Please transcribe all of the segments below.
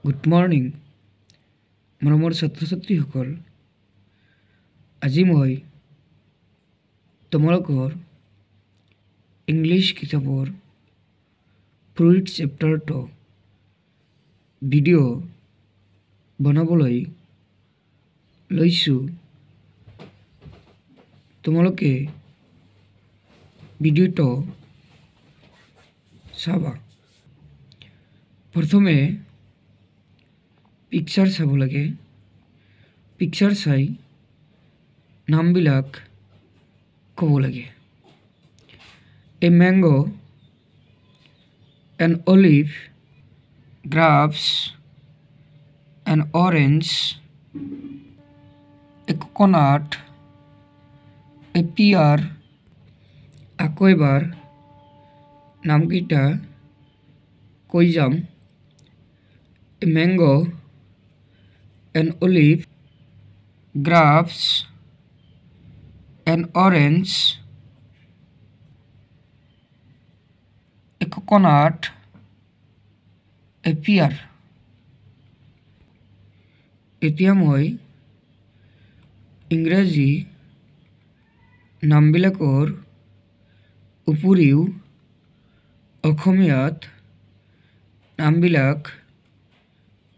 Good morning মৰমৰ ছাত্ৰ ছাত্ৰীসকল। আজি মই তোমালোকৰ ইংলিছ কিতাপৰ ফ্ৰুইট চেপ্টাৰটো ভিডিঅ' বনাবলৈ লৈছোঁ। তোমালোকে ভিডিঅ'টো চাবা। প্ৰথমে পিকচাৰ চাব লাগে। পিকচাৰ চাই নামবিলাক ক'ব লাগে। A mango, an olive, grapes, an orange, a coconut, a pear। আকৌ এবাৰ নামকেইটা কৈ যাম। A mango, an olive, grapes, an orange, a coconut, a pear। এতিয়া মই ইংৰাজী নামবিলাকৰ উপৰিও অসমীয়াত নামবিলাক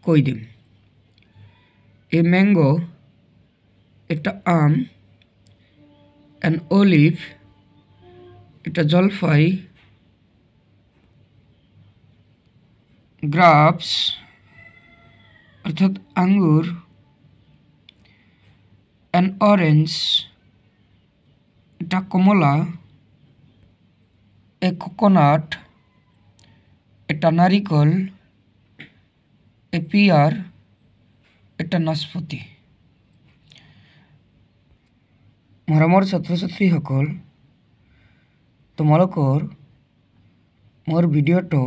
কৈ দিম। এ ম্যাঙ্গো এটা আম, an olive এটা জলফাই, গ্রাপস অর্থাৎ আঙ্গুর, an orange এটা কমলা, এ কোকোনাট এটা নারিকল, এ পিয়ার এটা নাশপাতি। মৰমৰ ছাত্ৰ ছাত্ৰীসকল, তোমালোকৰ মোৰ ভিডিঅ'টো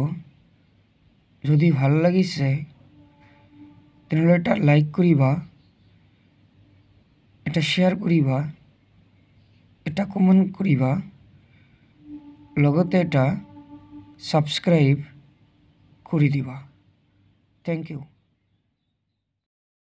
যদি ভাল লাগিছে তেনেহ'লে এটা লাইক কৰিবা, এটা শ্বেয়াৰ কৰিবা, এটা কমেণ্ট কৰিবা, লগতে এটা ছাবস্ক্ৰাইব কৰি দিবা। Thank U.